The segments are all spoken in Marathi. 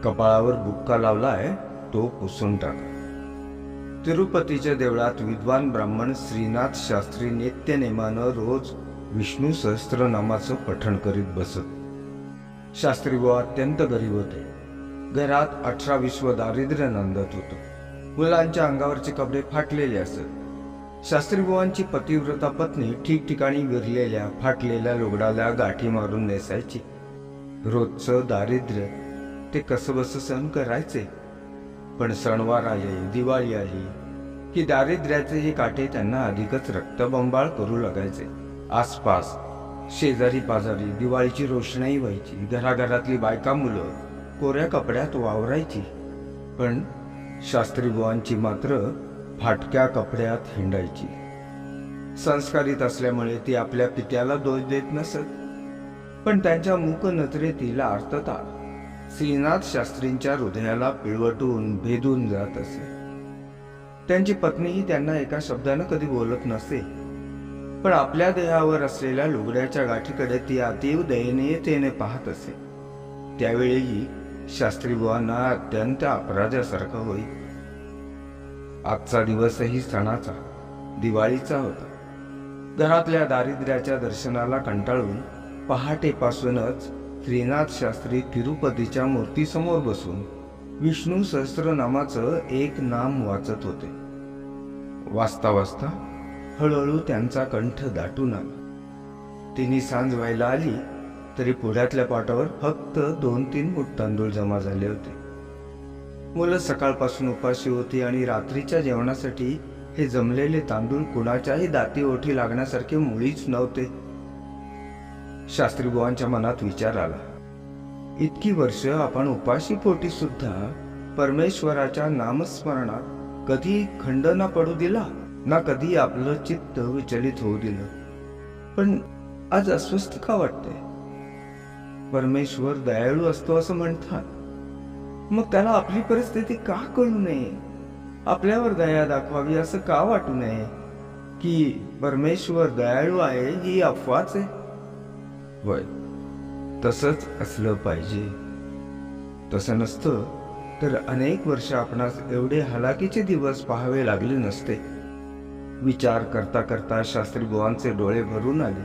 कपाळावर बुक्का लावलाय तो पुसून टाका. तिरुपतीच्या देवळात विद्वान ब्राह्मण श्रीनाथ शास्त्री नित्यनेमानं रोज विष्णू सहस्त्रनामाचं पठण करीत बसत. शास्त्री बुवा अत्यंत गरीब होते. घरात 18-20 दारिद्र्य नांदत होतं. मुलांच्या अंगावरचे कपडे फाटलेले असत. शास्त्री बुवांची पतिव्रता पत्नी ठिकठिकाणी विरलेल्या फाटलेल्या लुगडाला गाठी मारून नेसायची. रोजचं दारिद्र्य ते कसंबसं सहन करायचे. पण सणवार आले, दिवाळी आली की दारिद्र्याचे हे काटे त्यांना अधिकच रक्तबंबाळ करू लागायचे. आसपास शेजारी पाजारी दिवाळीची रोषणाई व्हायची. घराघरातली बायका मुलं कोऱ्या कपड्यात वावरायची. पण शास्त्री बुवांची मात्र फाटक्या कपड्यात हिंडायची. संस्कारित असल्यामुळे ती आपल्या पित्याला दोष देत नसत. पण त्यांच्या मूक नजरेतील आर्तता श्रीनाथ शास्त्रींच्या हृदयाला पिळवटून भेदून जात असे. त्यांची पत्नीही त्यांना एका शब्दानं कधी बोलत नसे. पण आपल्या देहावर असलेल्या लुगड्याच्या गाठीकडे ती अतीव दयनीयतेने पाहत असे. त्यावेळीही शास्त्री बुवांना अत्यंत अपराध्यासारखं होई. आजचा दिवसही सणाचा, दिवाळीचा होता. घरातल्या दारिद्र्याच्या दर्शनाला कंटाळून पहाटेपासूनच श्रीनाथ शास्त्री तिरुपतीच्या मूर्तीसमोर बसून विष्णू सहस्त्रनामाचं एक नाम वाचत होते. वाचता वाचता हळूहळू त्यांचा कंठ दाटून आला. तिन्ही सांज व्हायला आली तरी पुढ्यातल्या पाटावर फक्त 2-3 मूठ तांदूळ जमा झाले होते. मुलं सकाळपासून उपाशी होती आणि रात्रीच्या जेवणासाठी हे जमलेले तांदूळ कुणाच्याही दाती ओठी लागण्यासारखे मुळीच नव्हते. शास्त्री बुवांच्या मनात विचार आला, इतकी वर्ष आपण उपाशी पोटी सुद्धा परमेश्वराच्या नामस्मरणात कधी खंड ना पडू दिला, ना कधी आपलं चित्त विचलित होऊ दिलं. पण आज अस्वस्थ का वाटते? परमेश्वर दयाळू असतो असं म्हणतात. मग त्याला आपली परिस्थिती का कळू नये? आपल्यावर दया दाखवावी असं का वाटू नये? की परमेश्वर दयाळू आहे ही अफवाच आहे? होय, तसंच असलं पाहिजे. तसं नसतं तर अनेक वर्ष आपणास एवढे हलाखीचे दिवस पाहावे लागले नसते. विचार करता करता शास्त्री बुवांचे डोळे भरून आले.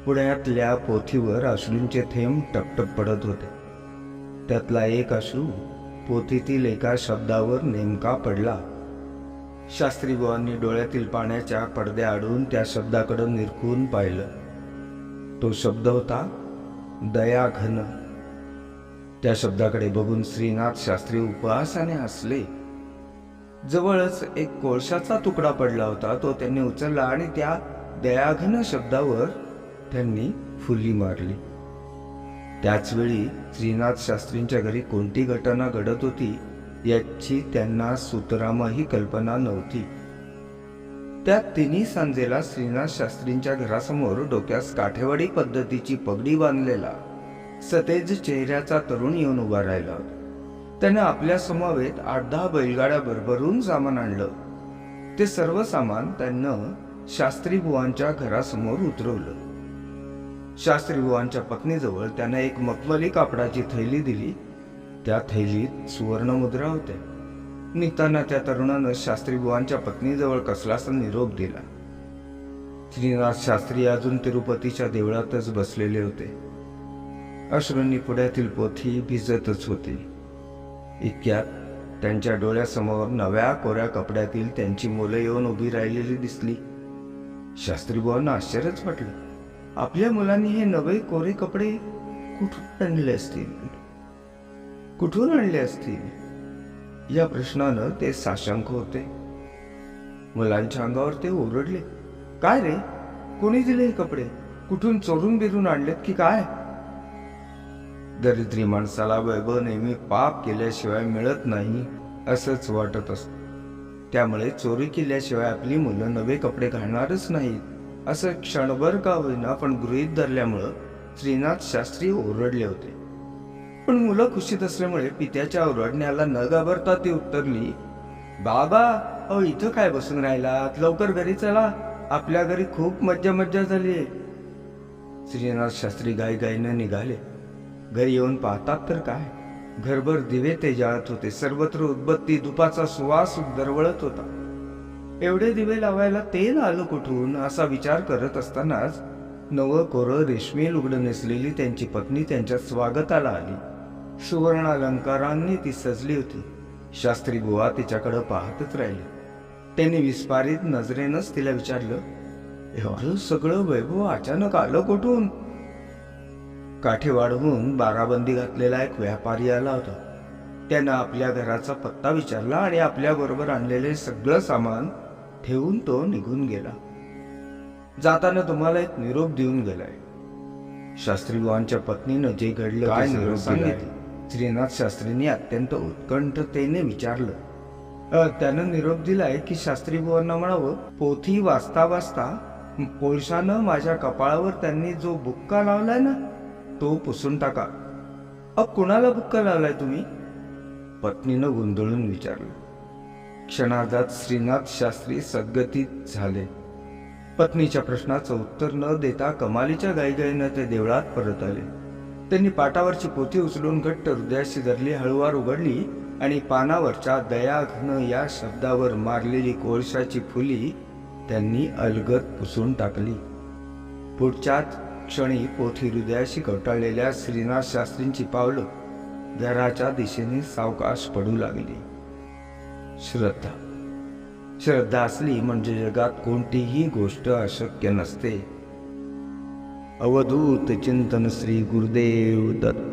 पुण्यातल्या पोथीवर अश्रूंचे थेंब टपटप पडत होते. त्यातला एक अश्रू पोथीतील एका शब्दावर नेमका पडला. शास्त्री बुवांनी डोळ्यातील पाण्याच्या पडद्या आडून त्या शब्दाकडे निरखून पाहिलं. तो शब्द होता दयाघन. त्या शब्दाकडे बघून श्रीनाथ शास्त्री उपहासाने हसले. जवळच एक कोळशाचा तुकडा पडला होता. तो त्यांनी उचलला आणि त्या दयाघन शब्दावर त्यांनी फुली मारली. त्याचवेळी श्रीनाथ शास्त्रींच्या घरी कोणती घटना घडत होती याची त्यांना सुतरामही कल्पना नव्हती. त्या तिन्ही सांजेला श्रीनाथ शास्त्रींच्या घरासमोर डोक्यास काठेवाडी पद्धतीची पगडी बांधलेला सतेज चेहऱ्याचा तरुण येऊन उभा राहिला होता. त्याने आपल्या समवेत 8-10 बैलगाड्या भरभरून सामान आणलं. ते सर्व सामान त्यानं शास्त्री बुवांच्या घरासमोर उतरवलं. शास्त्री बुवांच्या पत्नीजवळ त्याने एक मखमली कापडाची थैली दिली. त्या थैलीत सुवर्णमुद्रा होत्या. निघताना त्या तरुणानं शास्त्री बुवांच्या पत्नीजवळ कसलासा निरोप दिला. श्रीनाथ शास्त्री अजून तिरुपतीच्या देवळातच बसलेले होते. अश्रूंनी पुढ्यातील पोथी भिजतच होती. इतक्यात त्यांच्या डोळ्यासमोर नव्या कोऱ्या कपड्यातील त्यांची मुलं येऊन उभी राहिलेली दिसली. शास्त्री बुवांना आश्चर्यच वाटलं. आपल्या मुलांनी हे नवे कोरे कपडे कुठून आणले असतील? कुठून आणले असतील या प्रश्नानं ते साशंक होते. मुलांच्या अंगावर ते ओरडले, काय रे, कोणी दिले हे कपडे? कुठून चोरून बिरून आणलेत की काय? दरिद्री माणसाला वैभव नेहमी पाप केल्याशिवाय मिळत नाही असंच वाटत असतं. त्यामुळे चोरी केल्याशिवाय आपली मुलं नवे कपडे घालणारच नाहीत असं क्षणभर का होईना पण गृहीत धरल्यामुळं श्रीनाथ शास्त्री ओरडले होते. पण मुलं खुशीत असल्यामुळे पित्याच्या ओरडण्याला न घाबरता ती उत्तरली, बाबा अहो इथं काय बसून राहिलात, लवकर घरी चला, आपल्या घरी खूप मज्जा मज्जा झाली. श्रीनाथ शास्त्री घाईघाईनं निघाले. घरी येऊन पाहतात तर काय, घरभर दिवे ते जाळत होते. सर्वत्र उदबत्ती धुपाचा सुवास दरवळत होता. एवढे दिवे लावायला तेल आलं कुठून असा विचार करत असतानाच नवं कोरं रेशमी लुगडं नेसलेली त्यांची पत्नी त्यांच्या स्वागताला आली. सुवर्ण अलंकारांनी ती सजली होती. शास्त्री बुवा तिच्याकडे पाहतच राहिले. त्यांनी विस्फारित नजरेनंच तिला विचारलं, एवढं सगळं वैभव अचानक आलं कुठून? काठी वाढवून बाराबंदी घातलेला एक व्यापारी आला होता. त्यानं आपल्या घराचा पत्ता विचारला आणि आपल्याबरोबर आणलेले सगळं सामान ठेवून तो निघून गेला. जाताना तुम्हाला एक निरोप देऊन गेलाय. शास्त्रीबुवांच्या पत्नीनं जे घडलं काय निरोप सांगितलं. श्रीनाथ शास्त्रींनी अत्यंत उत्कंठतेने विचारलं. त्यानं निरोप दिलाय की शास्त्रीबुवांना म्हणावं, पोथी वाचता वाचता कोळशानं माझ्या कपाळावर त्यांनी जो बुक्का लावलाय ना तो पुसून टाका. कुणाला बुक्का लावलाय तुम्ही? पत्नीनं गोंधळून विचारलं. क्षणार्धात श्रीनाथ शास्त्री सद्गतीत झाले. पत्नीच्या प्रश्नाचं उत्तर न देता कमालीच्या गाईगाईनं ते देवळात परत आले. त्यांनी पाटावरची पोथी उचलून घट्ट हृदयाशी धरली, हळूवार उघडली आणि पानावरच्या दयाघन या शब्दावर मारलेली कोळशाची फुली त्यांनी अलगद पुसून टाकली. पुढच्याच क्षणी पोथी हृदयाशी कवटाळलेल्या श्रीनाथ शास्त्रींची पावलं घराच्या दिशेने सावकाश पडू लागली. श्रद्धा असली म्हणजे जगात कोणतीही गोष्ट अशक्य नसते. अवधूत चिंतन श्री गुरुदेव दत्त.